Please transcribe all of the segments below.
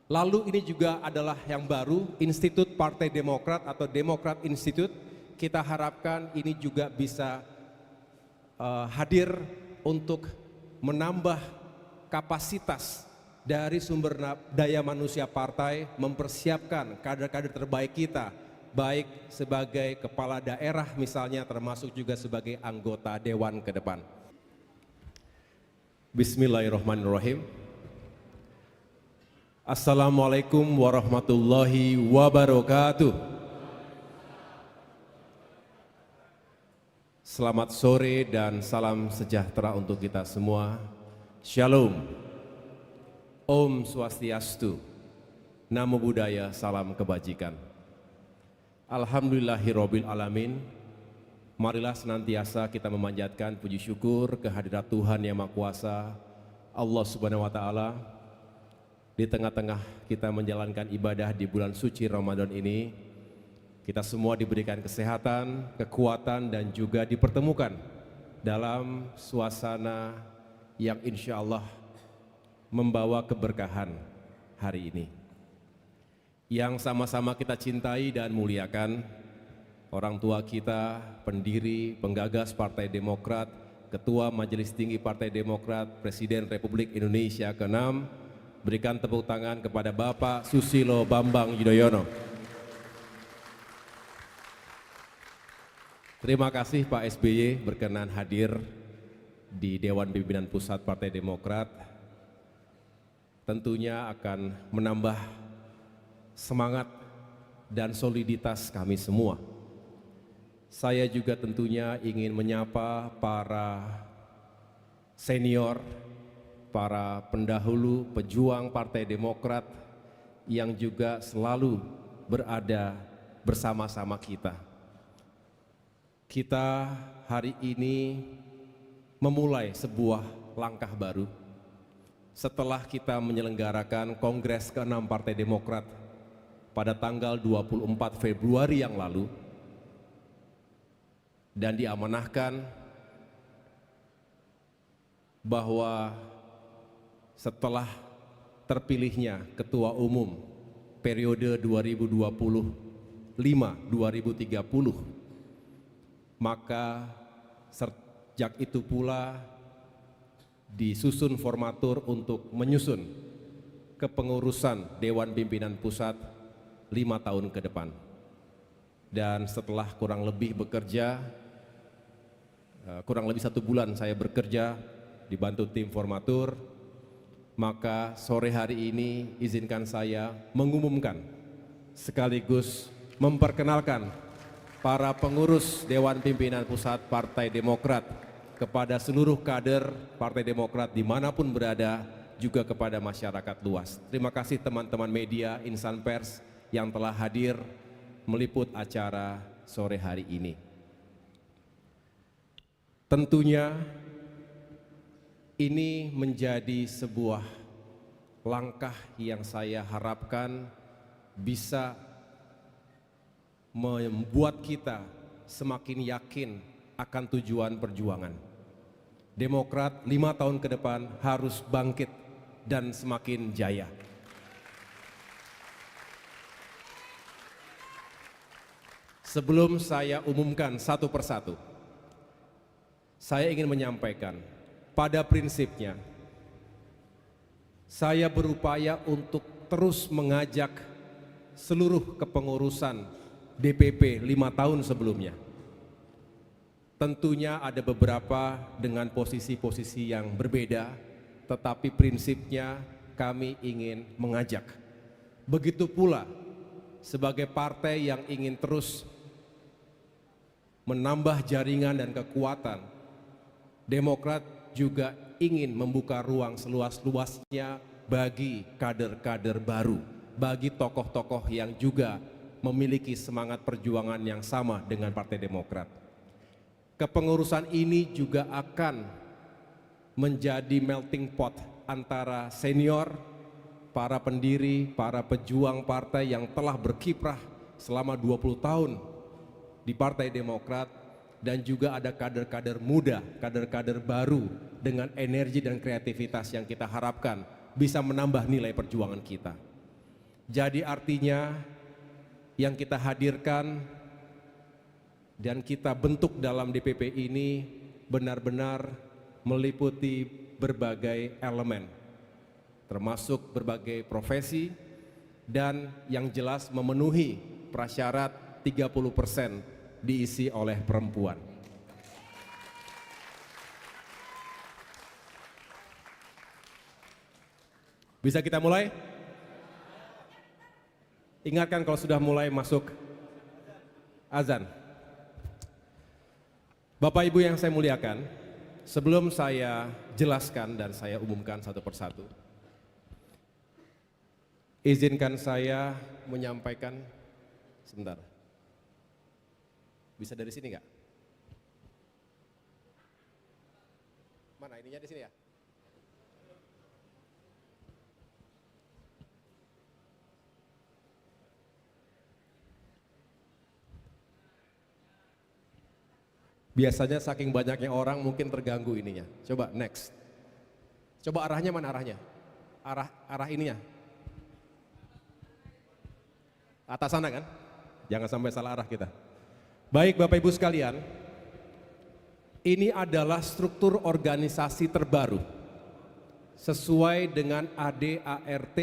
Lalu ini juga adalah yang baru, Institut Partai Demokrat atau Demokrat Institute. Kita harapkan ini juga bisa hadir untuk menambah kapasitas dari sumber daya manusia partai, mempersiapkan kader-kader terbaik kita, baik sebagai kepala daerah misalnya, termasuk juga sebagai anggota dewan ke depan. Bismillahirrahmanirrahim. Assalamualaikum warahmatullahi wabarakatuh. Selamat sore dan salam sejahtera untuk kita semua. Shalom. Om Swastiastu. Namo Buddhaya, salam kebajikan. Alhamdulillahirabbil alamin. Marilah senantiasa kita memanjatkan puji syukur kehadirat Tuhan Yang Maha Kuasa, Allah Subhanahu wa taala. Di tengah-tengah kita menjalankan ibadah di bulan suci Ramadan ini, kita semua diberikan kesehatan, kekuatan, dan juga dipertemukan dalam suasana yang insya Allah membawa keberkahan hari ini. Yang sama-sama kita cintai dan muliakan, orang tua kita, pendiri, penggagas Partai Demokrat, Ketua Majelis Tinggi Partai Demokrat, Presiden Republik Indonesia ke-6, berikan tepuk tangan kepada Bapak Susilo Bambang Yudhoyono. Terima kasih Pak SBY berkenan hadir di Dewan Pimpinan Pusat Partai Demokrat. Tentunya akan menambah semangat dan soliditas kami semua. Saya juga tentunya ingin menyapa para senior, para pendahulu pejuang Partai Demokrat yang juga selalu berada bersama-sama kita. Kita hari ini memulai sebuah langkah baru setelah kita menyelenggarakan Kongres ke-6 Partai Demokrat pada tanggal 24 Februari yang lalu dan diamanahkan bahwa setelah terpilihnya Ketua Umum periode 2025-2030, maka sejak itu pula disusun formatur untuk menyusun kepengurusan Dewan Pimpinan Pusat 5 tahun ke depan. Dan setelah kurang lebih 1 bulan saya bekerja dibantu tim formatur, maka sore hari ini izinkan saya mengumumkan sekaligus memperkenalkan para pengurus Dewan Pimpinan Pusat Partai Demokrat kepada seluruh kader Partai Demokrat dimanapun berada, juga kepada masyarakat luas. Terima kasih teman-teman media, insan pers yang telah hadir meliput acara sore hari ini. Tentunya ini menjadi sebuah langkah yang saya harapkan bisa membuat kita semakin yakin akan tujuan perjuangan. Demokrat 5 tahun ke depan harus bangkit dan semakin jaya. Sebelum saya umumkan satu persatu, saya ingin menyampaikan, pada prinsipnya, saya berupaya untuk terus mengajak seluruh kepengurusan DPP 5 tahun sebelumnya. Tentunya ada beberapa dengan posisi-posisi yang berbeda, tetapi prinsipnya kami ingin mengajak. Begitu pula sebagai partai yang ingin terus menambah jaringan dan kekuatan, Demokrat juga ingin membuka ruang seluas-luasnya bagi kader-kader baru, bagi tokoh-tokoh yang juga memiliki semangat perjuangan yang sama dengan Partai Demokrat. Kepengurusan ini juga akan menjadi melting pot antara senior, para pendiri, para pejuang partai yang telah berkiprah selama 20 tahun di Partai Demokrat, dan juga ada kader-kader muda, kader-kader baru dengan energi dan kreativitas yang kita harapkan bisa menambah nilai perjuangan kita. Jadi artinya yang kita hadirkan dan kita bentuk dalam DPP ini benar-benar meliputi berbagai elemen, termasuk berbagai profesi dan yang jelas memenuhi prasyarat 30% diisi oleh perempuan. Bisa kita mulai? Ingatkan kalau sudah mulai masuk azan. Bapak Ibu yang saya muliakan, sebelum saya jelaskan dan saya umumkan satu persatu, izinkan saya menyampaikan sebentar. Bisa dari sini nggak? Mana ininya di sini ya? Biasanya saking banyaknya orang mungkin terganggu ininya. Coba next. Coba arahnya mana arahnya? Arah ininya. Atas sana kan? Jangan sampai salah arah kita. Baik Bapak Ibu sekalian, ini adalah struktur organisasi terbaru sesuai dengan ADART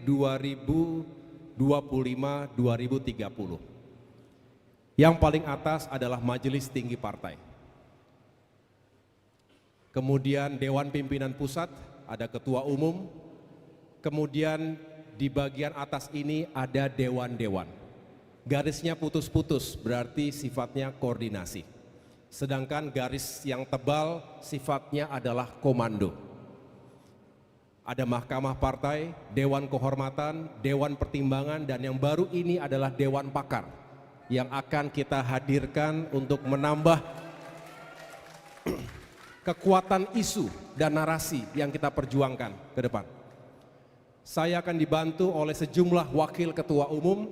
2025-2030. Yang paling atas adalah Majelis Tinggi Partai. Kemudian Dewan Pimpinan Pusat, ada Ketua Umum. Kemudian di bagian atas ini ada dewan-dewan. Garisnya putus-putus, berarti sifatnya koordinasi. Sedangkan garis yang tebal sifatnya adalah komando. Ada Mahkamah Partai, Dewan Kehormatan, Dewan Pertimbangan, dan yang baru ini adalah Dewan Pakar yang akan kita hadirkan untuk menambah kekuatan isu dan narasi yang kita perjuangkan ke depan. Saya akan dibantu oleh sejumlah wakil ketua umum,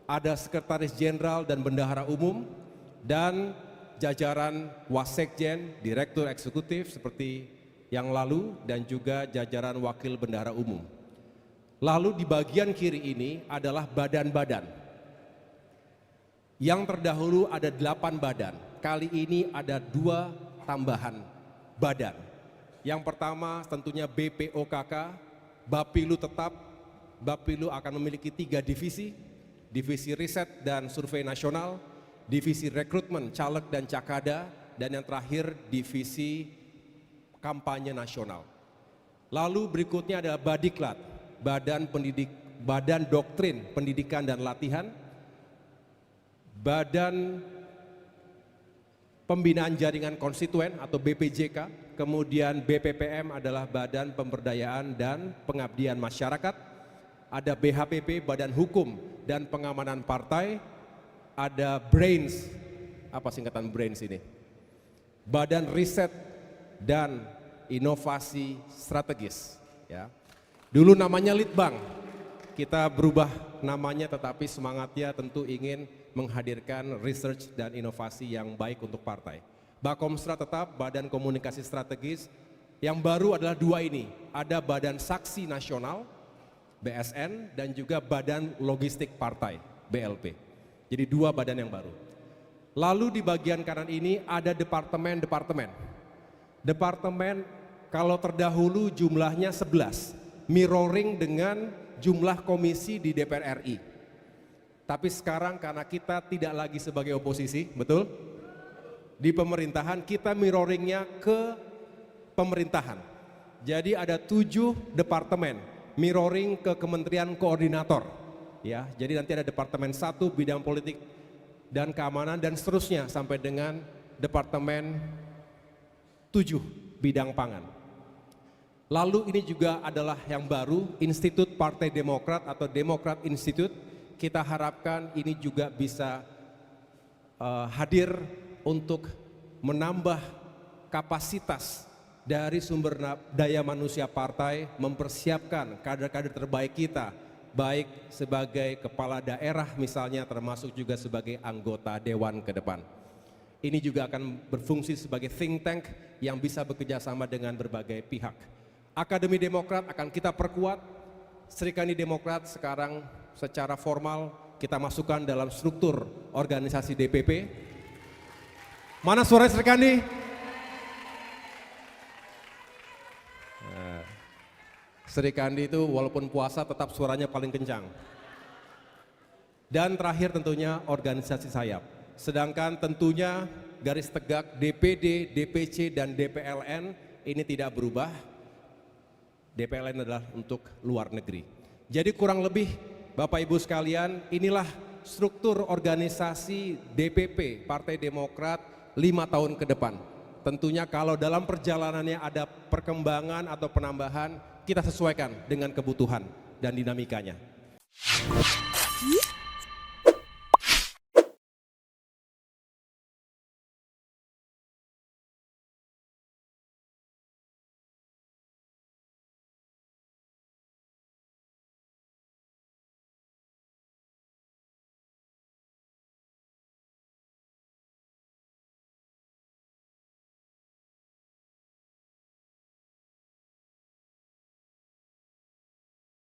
ada sekretaris jenderal dan bendahara umum, dan jajaran wasekjen, direktur eksekutif seperti yang lalu, dan juga jajaran wakil bendahara umum. Lalu di bagian kiri ini adalah badan-badan. Yang terdahulu ada 8 badan, kali ini ada 2 tambahan badan. Yang pertama tentunya BPOKK, Bapilu tetap. Bapilu akan memiliki 3 divisi, divisi riset dan survei nasional, divisi rekrutmen caleg dan cakada, dan yang terakhir divisi kampanye nasional. Lalu berikutnya ada Badiklat, Badan Doktrin Pendidikan dan Latihan, Badan Pembinaan Jaringan Konstituen atau BPJK, kemudian BPPM adalah Badan Pemberdayaan dan Pengabdian Masyarakat, ada BHPP, Badan Hukum dan Pengamanan Partai, ada BRAINS, apa singkatan BRAINS ini? Badan Riset dan Inovasi Strategis. Ya. Dulu namanya Litbang, kita berubah namanya tetapi semangatnya tentu ingin menghadirkan research dan inovasi yang baik untuk partai. Bakomstra tetap, Badan Komunikasi Strategis. Yang baru adalah 2 ini, ada Badan Saksi Nasional, BSN, dan juga Badan Logistik Partai, BLP. Jadi 2 badan yang baru. Lalu di bagian kanan ini ada departemen-departemen. Departemen kalau terdahulu jumlahnya 11, mirroring dengan jumlah komisi di DPR RI. Tapi sekarang karena kita tidak lagi sebagai oposisi, betul? Di pemerintahan kita mirroringnya ke pemerintahan. Jadi ada 7 departemen, mirroring ke Kementerian Koordinator. Ya, jadi nanti ada Departemen 1 bidang politik dan keamanan dan seterusnya sampai dengan Departemen 7 bidang pangan. Lalu ini juga adalah yang baru, Institut Partai Demokrat atau Demokrat Institute. Kita harapkan ini juga bisa hadir untuk menambah kapasitas dari sumber daya manusia partai, mempersiapkan kader-kader terbaik kita, baik sebagai kepala daerah misalnya, termasuk juga sebagai anggota dewan ke depan. Ini juga akan berfungsi sebagai think tank yang bisa bekerjasama dengan berbagai pihak. Akademi Demokrat akan kita perkuat, Serikandi Demokrat sekarang secara formal kita masukkan dalam struktur organisasi DPP. Mana suara Serikandi? Serikandi itu walaupun puasa tetap suaranya paling kencang. Dan terakhir tentunya organisasi sayap. Sedangkan tentunya garis tegak DPD, DPC, dan DPLN ini tidak berubah. DPLN adalah untuk luar negeri. Jadi kurang lebih Bapak Ibu sekalian, inilah struktur organisasi DPP Partai Demokrat 5 tahun ke depan. Tentunya kalau dalam perjalanannya ada perkembangan atau penambahan, kita sesuaikan dengan kebutuhan dan dinamikanya.